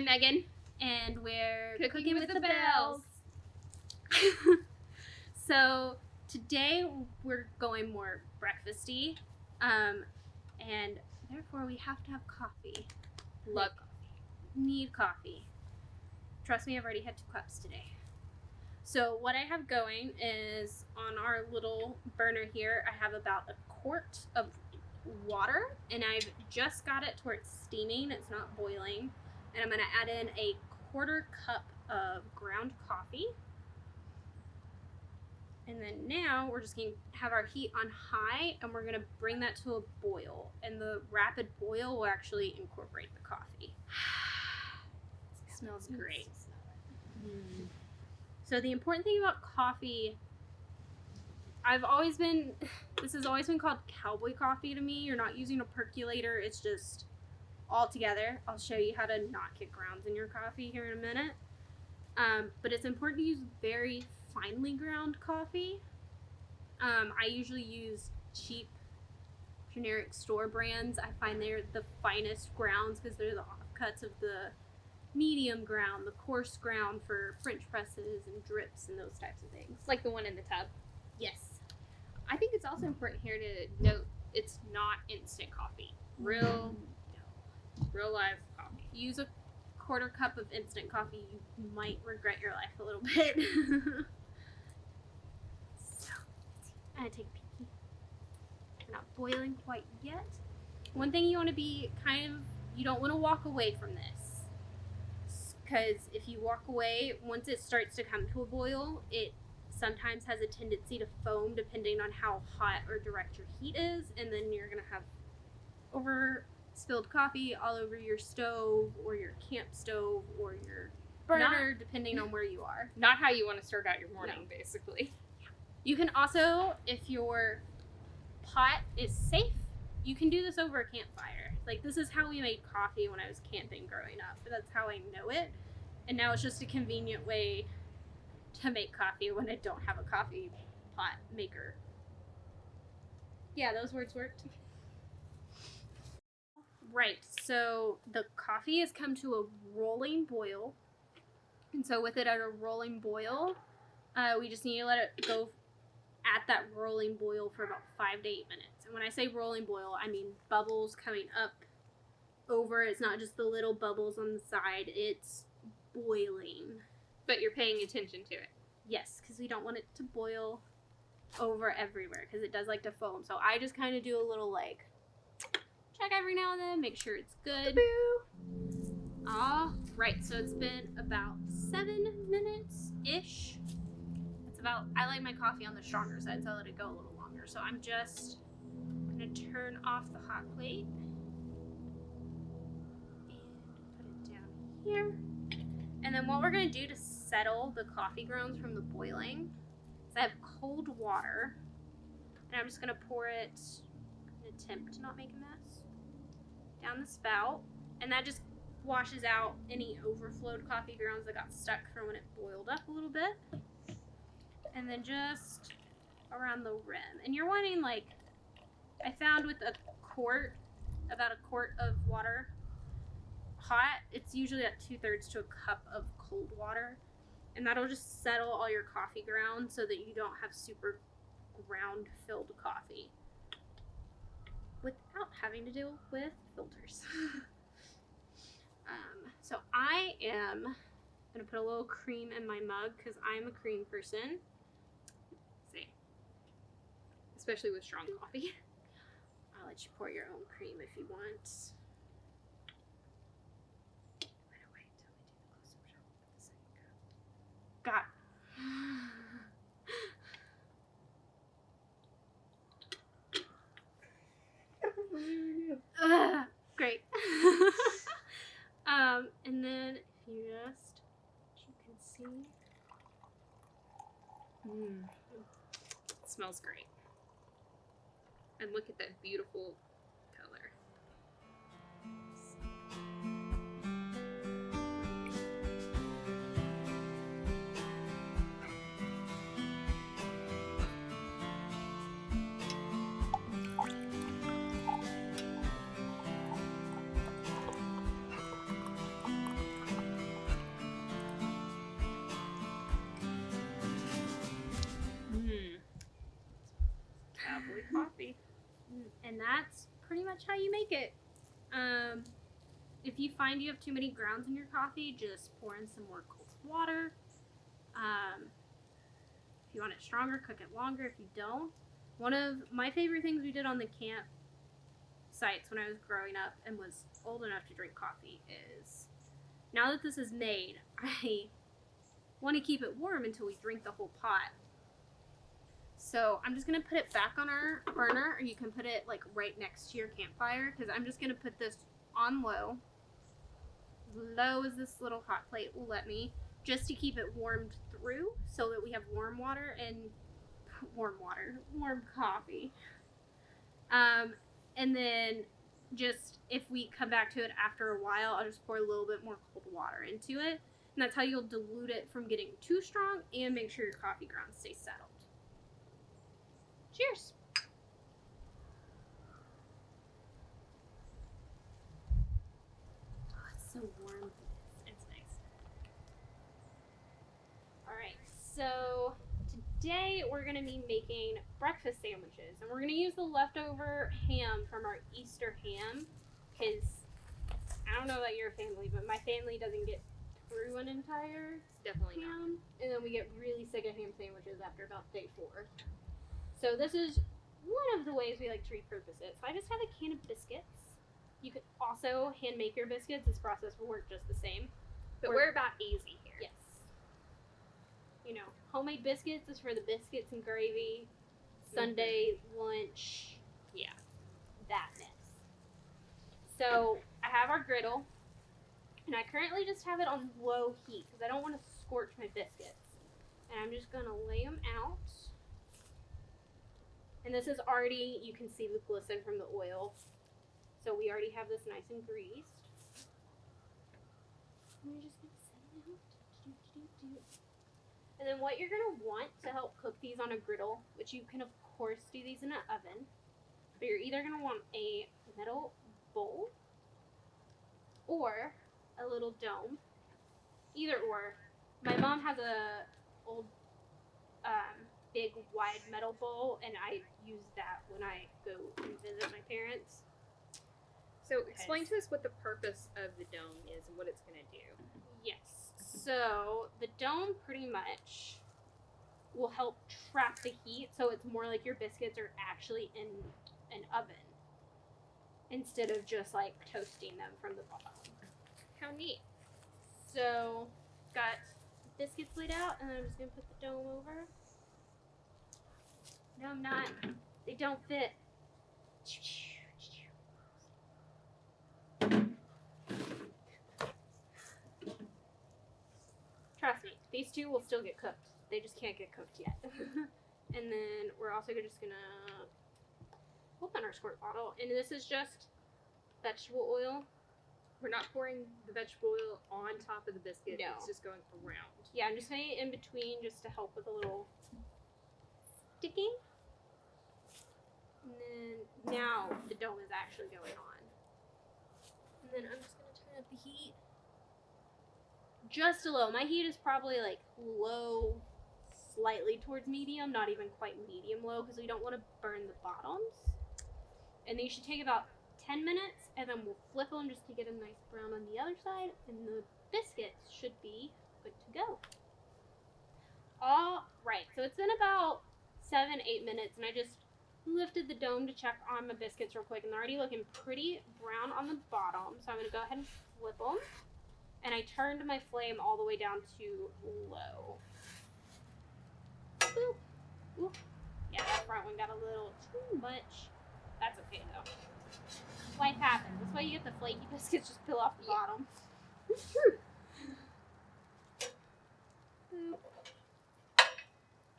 Megan. And we're Cooking with the Bells. So today we're going more breakfasty, and therefore we have to have coffee. Love coffee. Need coffee. Trust me, I've already had 2 cups today. So what I have going is on our little burner here, I have about a quart of water, and I've just got it to where it's steaming, it's not boiling. And I'm going to add in a 1/4 cup of ground coffee. And then now we're just going to have our heat on high, and we're going to bring that to a boil. And the rapid boil will actually incorporate the coffee. It smells great. So the important thing about coffee, this has always been called Cowboy coffee to me. You're not using a percolator, it's just all together. I'll show you how to not get grounds in your coffee here in a minute. But it's important to use very finely ground coffee. I usually use cheap generic store brands. I find they're the finest grounds because they're the offcuts of the medium ground, the coarse ground for French presses and drips and those types of things. Like the one in the tub. Yes. I think it's also important here to note it's not instant coffee. Real live coffee. Use a 1/4 cup of instant coffee. You might regret your life a little bit. So, I'm gonna take a peek. We're not boiling quite yet. One thing you want to be you don't want to walk away from this. Because if you walk away, once it starts to come to a boil, it sometimes has a tendency to foam depending on how hot or direct your heat is. And then you're going to have spilled coffee all over your stove or your camp stove or your burner, depending on where you are. Not how you want to start out your morning, basically. You can also, if your pot is safe, you can do this over a campfire. Like, this is how we made coffee when I was camping growing up. That's how I know it. And now it's just a convenient way to make coffee when I don't have a coffee pot maker. Yeah, those words worked. Right, so the coffee has come to a rolling boil. And so with it at a rolling boil, we just need to let it go at that rolling boil for about 5 to 8 minutes. And when I say rolling boil, I mean bubbles coming up over. It's not just the little bubbles on the side. It's boiling. But you're paying attention to it. Yes, because we don't want it to boil over everywhere because it does like to foam. So I just kind of do a little check every now and then, make sure it's good. All right, so it's been about 7 minutes-ish. I like my coffee on the stronger side, so I let it go a little longer. So I'm just gonna turn off the hot plate and put it down here. And then what we're gonna do to settle the coffee grounds from the boiling is I have cold water, and I'm just gonna pour it, attempt to not make a mess, down the spout, and that just washes out any overflowed coffee grounds that got stuck from when it boiled up a little bit. And then just around the rim. And you're wanting, I found with about a quart of water hot, it's usually at 2/3 to a cup of cold water. And that'll just settle all your coffee grounds so that you don't have super ground filled coffee without having to deal with filters. So I am going to put a little cream in my mug because I'm a cream person. Let's see. Especially with strong coffee. I'll let you pour your own cream if you want. Right away until I do the close-up shot with the second cup. Got great. And then if you can see. It smells great. And look at that beautiful color. And that's pretty much how you make it. If you find you have too many grounds in your coffee, just pour in some more cold water. If you want it stronger, cook it longer. If you don't, one of my favorite things we did on the camp sites when I was growing up and was old enough to drink coffee is, now that this is made, I want to keep it warm until we drink the whole pot. So I'm just going to put it back on our burner, or you can put it like right next to your campfire, because I'm just going to put this on low. Low as this little hot plate will let me, just to keep it warmed through so that we have warm coffee. And then just if we come back to it after a while, I'll just pour a little bit more cold water into it. And that's how you'll dilute it from getting too strong and make sure your coffee grounds stay settled. Cheers. Oh, it's so warm. It's nice. Alright, so today we're going to be making breakfast sandwiches. And we're going to use the leftover ham from our Easter ham. Because I don't know about your family, but my family doesn't get through an entire Definitely ham. And then we get really sick of ham sandwiches after about day 4. So this is one of the ways we like to repurpose it. So I just have a can of biscuits. You could also hand make your biscuits. This process will work just the same. But we're about easy here. Yes. You know, homemade biscuits is for the biscuits and gravy, Sunday lunch. Yeah. That mess. So I have our griddle, and I currently just have it on low heat because I don't want to scorch my biscuits. And I'm just going to lay them out. And this is already, you can see the glisten from the oil. So we already have this nice and greased. And we're just going to set it out. And then what you're going to want to help cook these on a griddle, which you can of course do these in an oven, but you're either going to want a metal bowl or a little dome. Either or. My mom has a old big wide metal bowl, and I use that when I go and visit my parents. So explain to us what the purpose of the dome is and what it's going to do. Yes. So the dome pretty much will help trap the heat, so it's more like your biscuits are actually in an oven instead of just like toasting them from the bottom. How neat. So got biscuits laid out, and then I'm just gonna put the dome over. No, I'm not. They don't fit. Trust me, these two will still get cooked. They just can't get cooked yet. And then we're also just gonna open our squirt bottle, and this is just vegetable oil. We're not pouring the vegetable oil on top of the biscuit. No. It's just going around. Yeah, I'm just putting it in between just to help with a little sticking. And then now the dome is actually going on. And then I'm just going to turn up the heat just a little. My heat is probably like low, slightly towards medium, not even quite medium low, because we don't want to burn the bottoms. And these should take about 10 minutes, and then we'll flip them just to get a nice brown on the other side, and the biscuits should be good to go. All right, so it's been about 7-8 minutes, and I just lifted the dome to check on my biscuits real quick, and they're already looking pretty brown on the bottom, so I'm going to go ahead and flip them. And I turned my flame all the way down to low. Boop. Oop. Yeah, that front one got a little too much. That's okay, though. Life happens. That's why you get the flaky biscuits just peel off the bottom. Boop.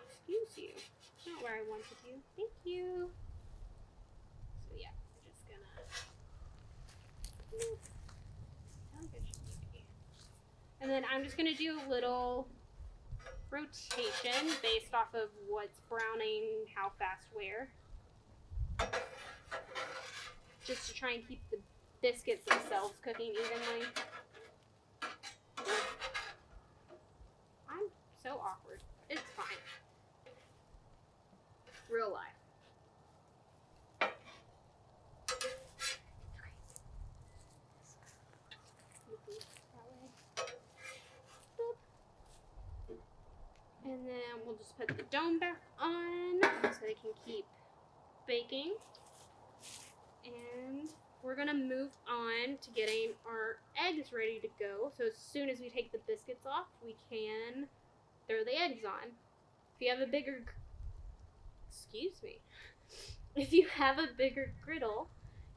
Excuse you. Not where I wanted you. Thank you. So yeah, we're just gonna. How good should we be? And then I'm just gonna do a little rotation based off of what's browning, how fast where. Just to try and keep the biscuits themselves cooking evenly. I'm so awkward. It's fine. Real life. And then we'll just put the dome back on so they can keep baking. And we're gonna move on to getting our eggs ready to go. So as soon as we take the biscuits off, we can throw the eggs on. If you have a bigger, if you have a bigger griddle,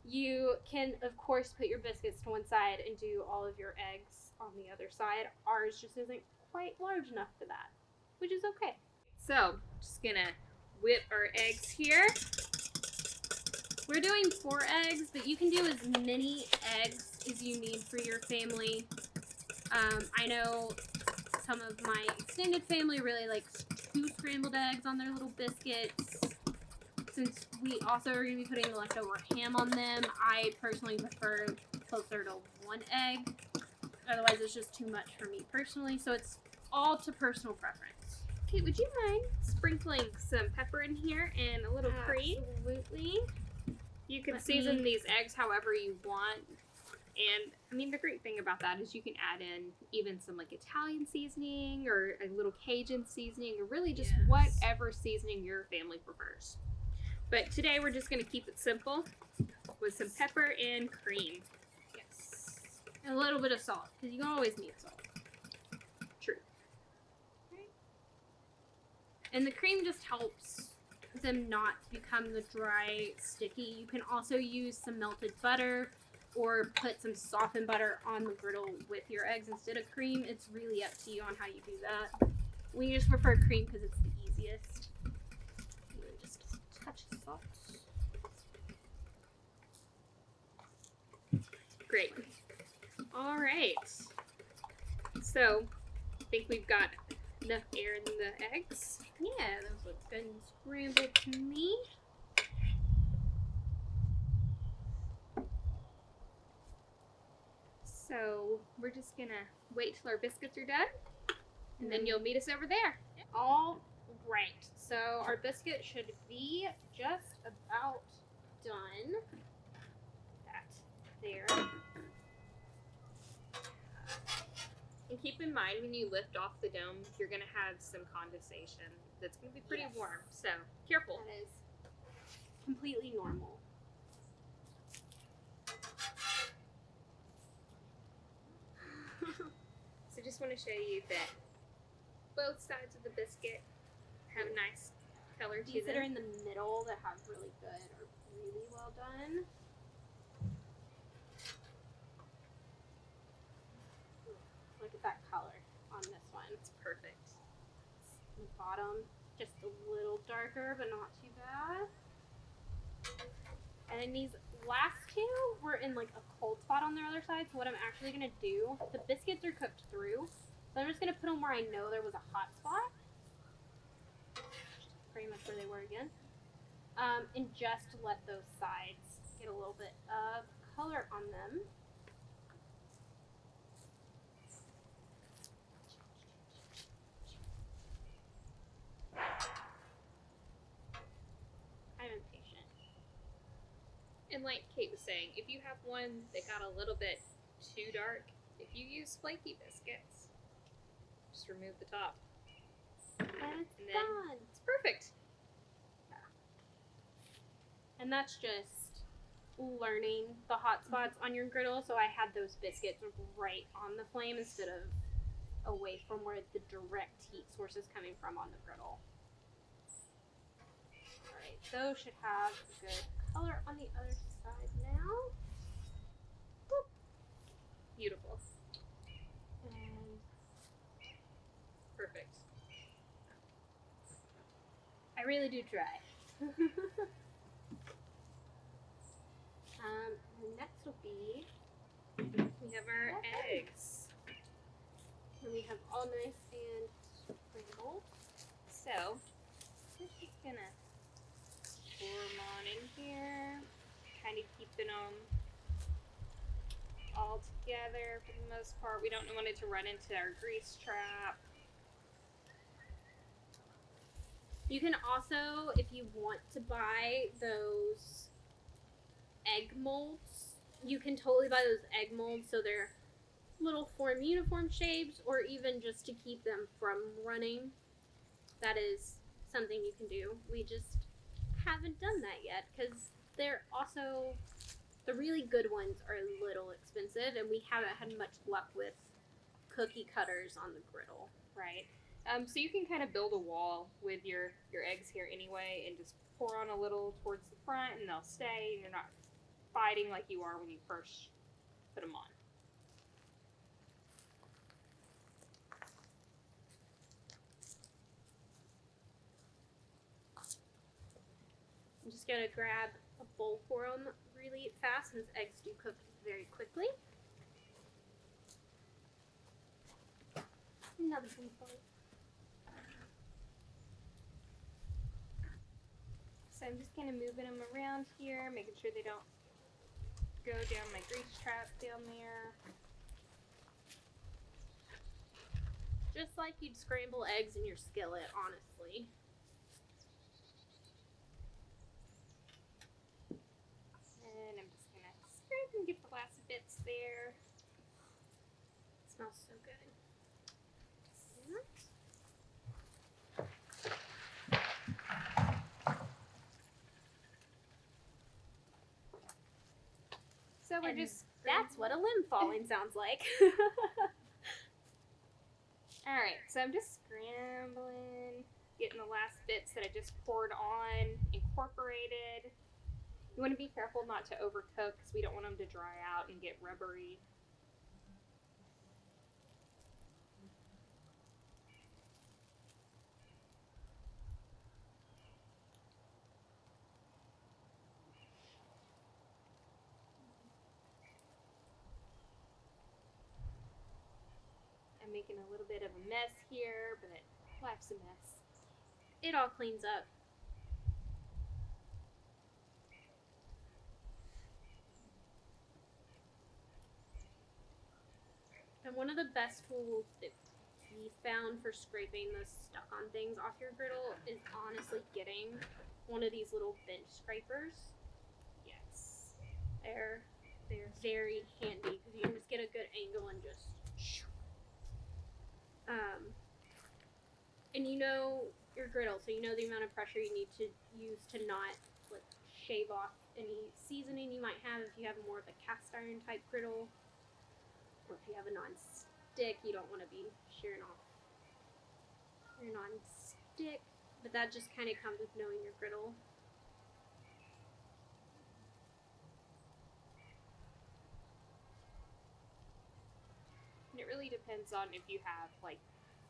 you can of course put your biscuits to one side and do all of your eggs on the other side. Ours just isn't quite large enough for that, which is okay. So, just gonna whip our eggs here. We're doing 4 eggs, but you can do as many eggs as you need for your family. I know some of my extended family really likes 2 scrambled eggs on their little biscuits. Since we also are going to be putting the leftover ham on them, I personally prefer closer to 1 egg. Otherwise, it's just too much for me personally, so it's all to personal preference. Kate, would you mind sprinkling some pepper in here and a little cream? Absolutely. You can season these eggs however you want. And, I mean, the great thing about that is you can add in even some, like, Italian seasoning or a little Cajun seasoning or really just whatever seasoning your family prefers. But today we're just going to keep it simple with some pepper and cream. Yes. And a little bit of salt, because you always need salt. True. Okay. And the cream just helps them not to become the dry, sticky. You can also use some melted butter or put some softened butter on the griddle with your eggs instead of cream. It's really up to you on how you do that. We just prefer cream because it's the easiest. And then just a touch of salt. Great. All right. So, I think we've got enough air in the eggs. Yeah, those look good and scrambled to me. So we're just gonna wait till our biscuits are done, and then you'll meet us over there. All right, so our biscuit should be just about done. That there. And keep in mind when you lift off the dome, you're gonna have some condensation that's gonna be pretty warm. So careful. That is completely normal. So just want to show you that both sides of the biscuit have a nice color to These that are them. in the middle that have really good are really well done. Look at that color on this one. It's perfect. The bottom just a little darker, but not too bad. And then these last 2 were in like a cold spot on their other side. So what I'm actually gonna do, the biscuits are cooked through, so I'm just gonna put them where I know there was a hot spot. Pretty much where they were again. And just let those sides get a little bit of color on them. I'm impatient. And like Kate was saying, if you have one that got a little bit too dark, if you use flaky biscuits, just remove the top. And it's And then done. it's perfect. And that's just learning the hot spots on your griddle. So I had those biscuits right on the flame instead of away from where the direct heat source is coming from on the griddle. Alright, those should have a good color on the other side now. Boop. Beautiful. And Perfect. I really do try. The next will be, We have our eggs. and we have all nice and scrambled. So, we're just gonna pour them on in here. Kind of keeping them all together for the most part. We don't want it to run into our grease trap. You can also, if you want to buy those egg molds, you can totally buy those egg molds so they're little uniform shapes, or even just to keep them from running. that is something you can do. We just haven't done that yet because they're also, the really good ones are a little expensive, and we haven't had much luck with cookie cutters on the griddle. Right. So you can kind of build a wall with your eggs here anyway, and just pour on a little towards the front, and they'll stay, and you're not fighting like you are when you first put them on. I'm just going to grab a bowl for them really fast since eggs do cook very quickly. Another bowl. So I'm just kind of moving them around here, making sure they don't go down my grease trap down there. Just like you'd scramble eggs in your skillet, honestly. And I'm just going to scrape and get the last bits there. It smells so good. So we're just... That's what a limb falling sounds like. Alright, so I'm just scrambling, getting the last bits that I just poured on, incorporated. You want to be careful not to overcook because we don't want them to dry out and get rubbery. I'm making a little bit of a mess here, but life's a mess. It all cleans up. And one of the best tools that we found for scraping the stuck on things off your griddle is honestly getting one of these little bench scrapers. Yes. They're very handy because you can just get a good angle and just and you know your griddle, so you know the amount of pressure you need to use to not like shave off any seasoning you might have if you have more of a cast iron type griddle, or if you have a non-stick, you don't want to be shearing off your non-stick. But that just kind of comes with knowing your griddle. And it really depends on if you have like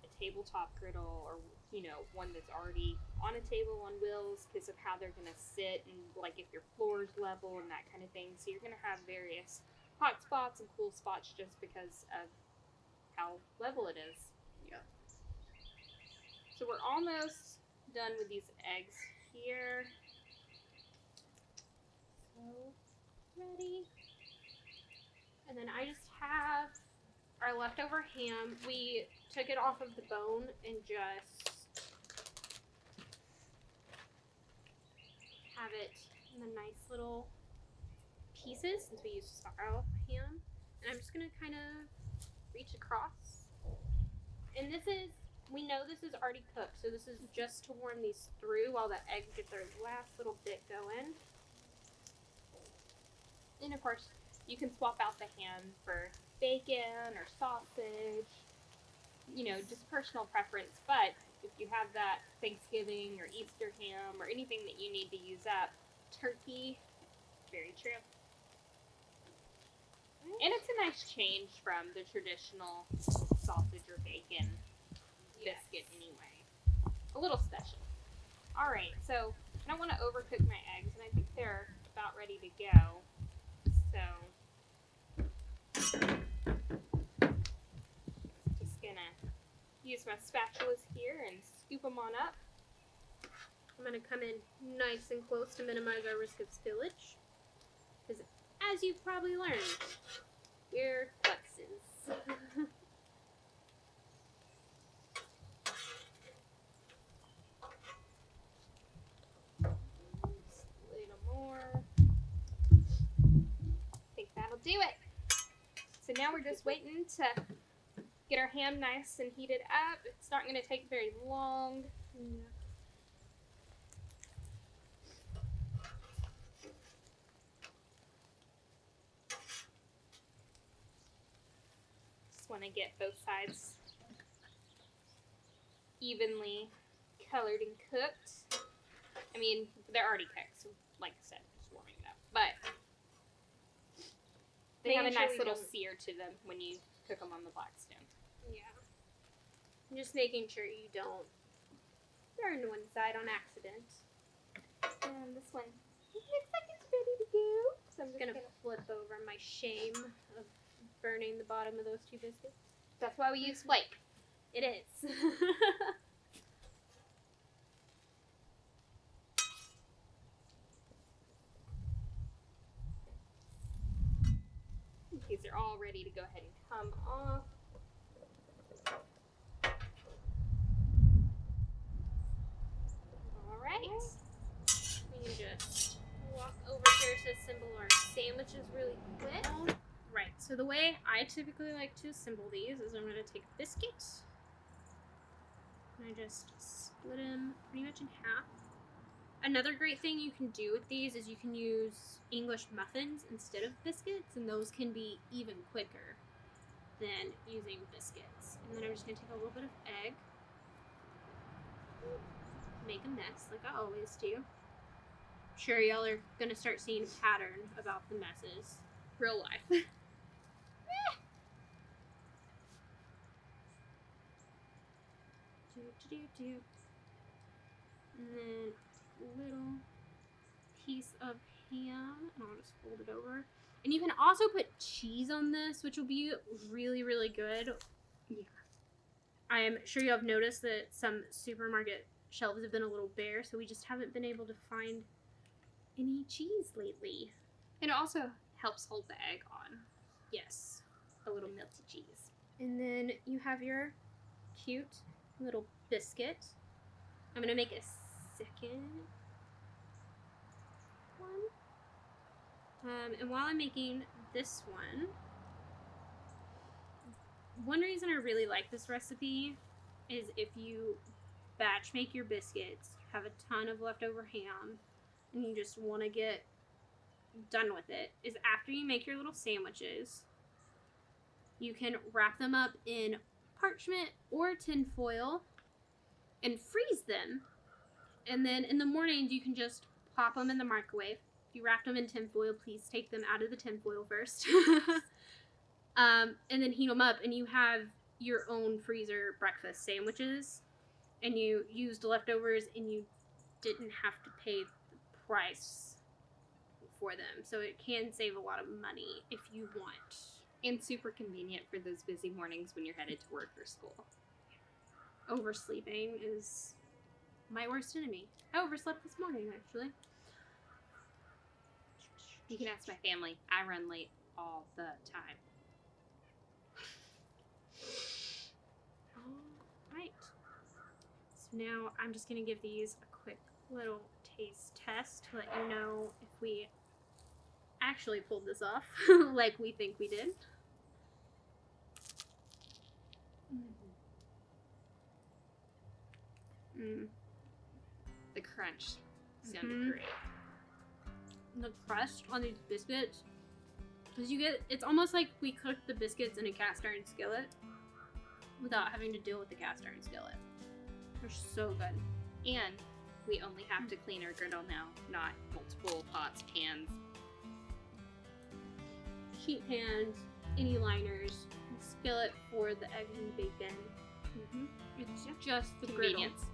a tabletop griddle or, you know, one that's already on a table on wheels because of how they're going to sit and like if your floor is level and that kind of thing. So you're going to have various hot spots and cool spots just because of how level it is. Yeah. So we're almost done with these eggs here. So ready. And then I just have our leftover ham. We took it off of the bone and just have it in the nice little pieces since we used spiral ham. And I'm just going to kind of reach across. And this is, we know this is already cooked, so this is just to warm these through while the eggs get their last little bit going. And of course, you can swap out the ham for bacon or sausage, you know, just personal preference. But if you have that Thanksgiving or Easter ham or anything that you need to use up, turkey, very true. And it's a nice change from the traditional sausage or bacon biscuit anyway. A little special. Alright, so I don't want to overcook my eggs, and I think they're about ready to go. So just gonna use my spatulas here and scoop them on up. I'm going to come in nice and close to minimize our risk of spillage. Because as you've probably learned, we're klutzes. Just a little more. I think that'll do it. So now we're just waiting to get our ham nice and heated up. It's not going to take very long. want to get both sides evenly colored and cooked. I mean, they're already cooked, so like I said, just warming it up. But they have a nice little sear to them when you cook them on the BlackStone. Yeah. I'm just making sure you don't burn one side on accident. And this one looks like it's ready to go. So I'm just gonna flip over my shame of burning the bottom of those two biscuits. That's why we use flake. It is. These are all ready to go ahead and come off. All right. We can just walk over here to assemble our sandwiches really quick. Right. So the way I typically like to assemble these is I'm going to take a biscuit and I just split them pretty much in half. Another great thing you can do with these is you can use English muffins instead of biscuits, and those can be even quicker than using biscuits. And then I'm just going to take a little bit of egg, make a mess like I always do. I'm sure y'all are going to start seeing a pattern about the messes. Real life. And then a little piece of ham, and I'll just fold it over. And you can also put cheese on this, which will be really, really good. Yeah. I am sure you have noticed that some supermarket shelves have been a little bare, so we just haven't been able to find any cheese lately. And it also helps hold the egg on. Yes. A little melty cheese. And then you have your cute little biscuit. I'm going to make a second one. And while I'm making this one reason I really like this recipe is if you batch make your biscuits, have a ton of leftover ham, and you just want to get done with it, is after you make your little sandwiches, you can wrap them up in parchment or tin foil and freeze them, and then in the mornings you can just pop them in the microwave. If you wrapped them in tin foil, please take them out of the tin foil first. And then heat them up, and you have your own freezer breakfast sandwiches, and you used leftovers and you didn't have to pay the price for them, so it can save a lot of money if you want. And super convenient for those busy mornings when you're headed to work or school. Oversleeping is my worst enemy. I overslept this morning, actually. You can ask my family. I run late all the time. Alright. So now I'm just going to give these a quick little taste test to let you know if we actually pulled this off like we think we did. The crunch sounded great. The crust on these biscuits, because it's almost like we cooked the biscuits in a cast iron skillet without having to deal with the cast iron skillet. They're so good. And we only have to clean our griddle now, not multiple pots, pans. Sheet pans, any liners, skillet for the eggs and bacon. It's just the Convenience. griddle.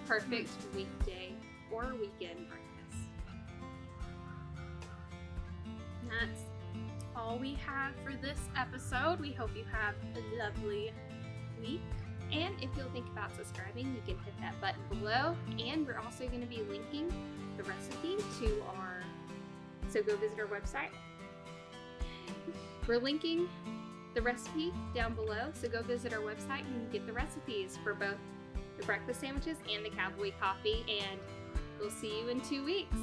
Perfect weekday or weekend breakfast. That's all we have for this episode. We hope you have a lovely week. And if you'll think about subscribing, you can hit that button below. And we're also going to be linking the recipe to so go visit our website. We're linking the recipe down below, so go visit our website and get the recipes for both the breakfast sandwiches and the Cowboy coffee, and we'll see you in 2 weeks.